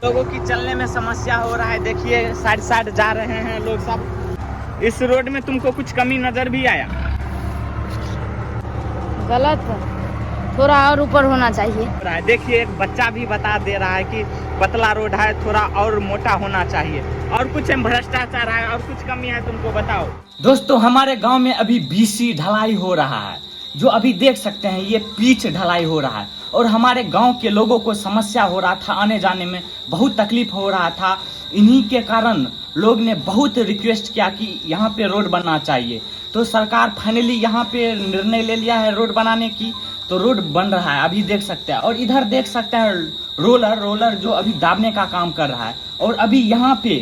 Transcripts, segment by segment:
लोगों की चलने में समस्या हो रहा है। देखिए साइड साइड जा रहे हैं लोग सब। इस रोड में तुमको कुछ कमी नजर भी आया? गलत, थोड़ा और ऊपर होना चाहिए। देखिए एक बच्चा भी बता दे रहा है कि पतला रोड है, थोड़ा और मोटा होना चाहिए। और कुछ भ्रष्टाचार है और कुछ कमी है, तुमको बताओ। दोस्तों हमारे गांव में अभी बीसी ढलाई हो रहा है, जो अभी देख सकते हैं ये पिच ढलाई हो रहा है। और हमारे गांव के लोगों को समस्या हो रहा था, आने जाने में बहुत तकलीफ हो रहा था। इन्हीं के कारण लोग ने बहुत रिक्वेस्ट किया कि यहाँ पे रोड बनना चाहिए। तो सरकार फाइनली यहाँ पे निर्णय ले लिया है रोड बनाने की, तो रोड बन रहा है अभी देख सकते हैं। और इधर देख सकते हैं रोलर जो अभी दाबने का काम कर रहा है। और अभी यहाँ पे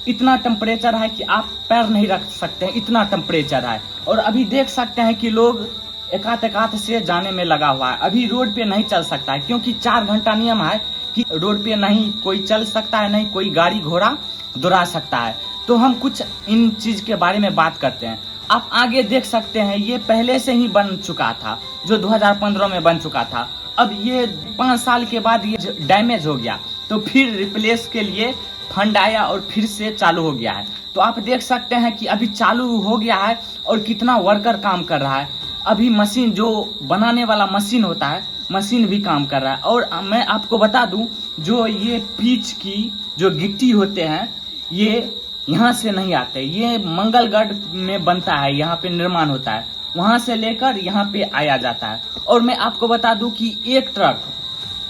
इतना टेम्परेचर है कि आप पैर नहीं रख सकते हैं, इतना टेम्परेचर है। और अभी देख सकते हैं कि लोग एकात से जाने में लगा हुआ है। अभी रोड पे नहीं चल सकता है क्योंकि 4 घंटा नियम है कि रोड पे नहीं कोई चल सकता है, नहीं कोई गाड़ी घोड़ा दौड़ा सकता है। तो हम कुछ इन चीज के बारे में बात करते हैं। आप आगे देख सकते हैं ये पहले से ही बन चुका था, जो 2015 में बन चुका था। अब ये 5 साल के बाद ये डैमेज हो गया, तो फिर रिप्लेस के लिए फंड आया और फिर से चालू हो गया है। तो आप देख सकते हैं कि अभी चालू हो गया है और कितना वर्कर काम कर रहा है। अभी मशीन जो बनाने वाला मशीन होता है, मशीन भी काम कर रहा है। और मैं आपको बता दूं, जो ये पिच की जो गिट्टी होते हैं ये यहाँ से नहीं आते, ये मंगलगढ़ में बनता है, यहाँ पे निर्माण होता है, वहां से लेकर यहाँ पे आया जाता है। और मैं आपको बता दूं कि एक ट्रक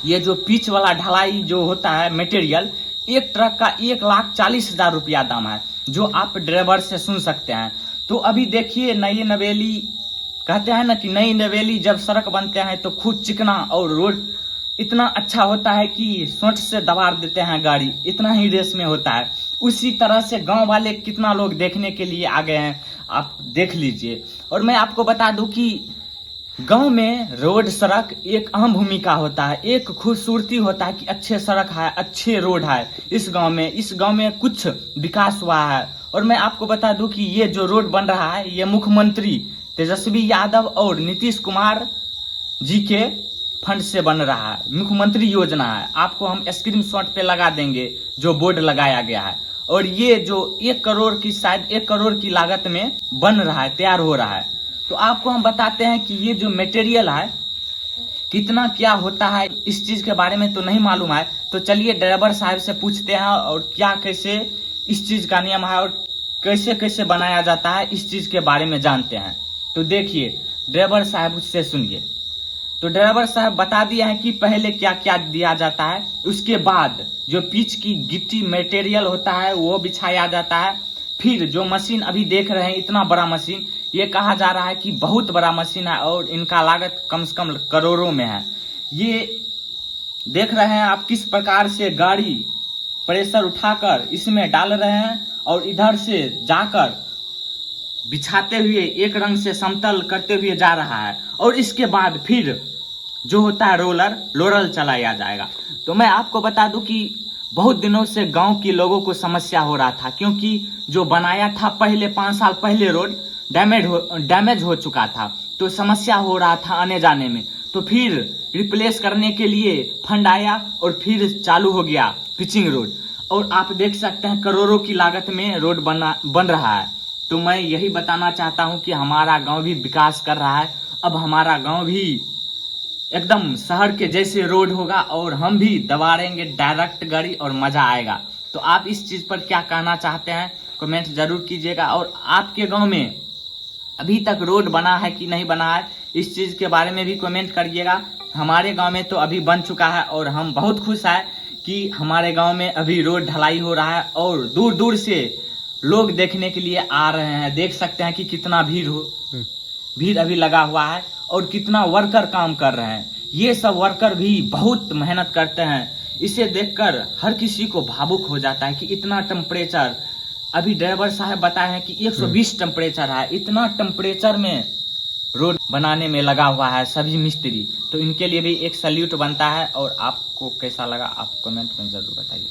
ये जो पिच वाला ढलाई जो होता है मटेरियल, एक ट्रक का 1,40,000 रुपया दाम है, जो आप ड्राइवर से सुन सकते हैं। तो अभी देखिए नई नवेली कहते हैं ना कि नई नवेली जब सड़क बनते हैं तो खुद चिकना और रोड इतना अच्छा होता है कि सोच से दबा देते हैं गाड़ी, इतना ही रेस में होता है। उसी तरह से गांव वाले कितना लोग देखने के लिए आ गए हैं, आप देख लीजिए। और मैं आपको बता दूं कि गांव में रोड सड़क एक अहम भूमिका होता है, एक खूबसूरती होता है कि अच्छे सड़क है, अच्छे रोड है। इस गांव में कुछ विकास हुआ है। और मैं आपको बता दूं कि ये जो रोड बन रहा है ये मुख्यमंत्री तेजस्वी यादव और नीतीश कुमार जी के फंड से बन रहा है, मुख्यमंत्री योजना है। आपको हम स्क्रीनशॉट पे लगा देंगे जो बोर्ड लगाया गया है। और ये जो 1 करोड़ की शायद 1 करोड़ की लागत में बन रहा है, तैयार हो रहा है। तो आपको हम बताते हैं कि ये जो मटेरियल है कितना क्या होता है, इस चीज के बारे में तो नहीं मालूम है। तो चलिए ड्राइवर साहब से पूछते हैं और क्या कैसे इस चीज का नियम है और कैसे कैसे बनाया जाता है, इस चीज के बारे में जानते हैं। तो देखिए ड्राइवर साहब उससे सुनिए। तो ड्राइवर साहब बता दिया है कि पहले क्या क्या दिया जाता है, उसके बाद जो पिच की गिट्टी मटेरियल होता है वो बिछाया जाता है। फिर जो मशीन अभी देख रहे हैं इतना बड़ा मशीन, ये कहा जा रहा है कि बहुत बड़ा मशीन है और इनका लागत कम से कम करोड़ों में है। ये देख रहे हैं आप किस प्रकार से गाड़ी प्रेशर उठाकर इसमें डाल रहे हैं और इधर से जाकर बिछाते हुए एक रंग से समतल करते हुए जा रहा है। और इसके बाद फिर जो होता है रोलर चलाया जाएगा। तो मैं आपको बता दूं कि बहुत दिनों से गांव के लोगों को समस्या हो रहा था, क्योंकि जो बनाया था पहले 5 साल पहले रोड डैमेज हो चुका था, तो समस्या हो रहा था आने जाने में। तो फिर रिप्लेस करने के लिए फंड आया और फिर चालू हो गया पिचिंग रोड। और आप देख सकते हैं करोड़ों की लागत में रोड बन रहा है। तो मैं यही बताना चाहता हूं कि हमारा गांव भी विकास कर रहा है। अब हमारा गांव भी एकदम शहर के जैसे रोड होगा और हम भी दबाड़ेंगे डायरेक्ट गाड़ी और मजा आएगा। तो आप इस चीज पर क्या कहना चाहते हैं कमेंट जरूर कीजिएगा। और आपके गांव में अभी तक रोड बना है कि नहीं बना है, इस चीज के बारे में भी कमेंट करिएगा। हमारे गांव में तो अभी बन चुका है और हम बहुत खुश है कि हमारे गांव में अभी रोड ढलाई हो रहा है और दूर दूर से लोग देखने के लिए आ रहे हैं। देख सकते हैं कि कितना भीड़ अभी लगा हुआ है और कितना वर्कर काम कर रहे हैं। ये सब वर्कर भी बहुत मेहनत करते हैं। इसे देखकर हर किसी को भावुक हो जाता है कि इतना टेम्परेचर, अभी ड्राइवर साहब बताए हैं कि 120 टेम्परेचर है। इतना टेम्परेचर में रोड बनाने में लगा हुआ है सभी मिस्त्री। तो इनके लिए भी एक सैल्यूट बनता है। और आपको कैसा लगा आप कमेंट में जरूर बताइए।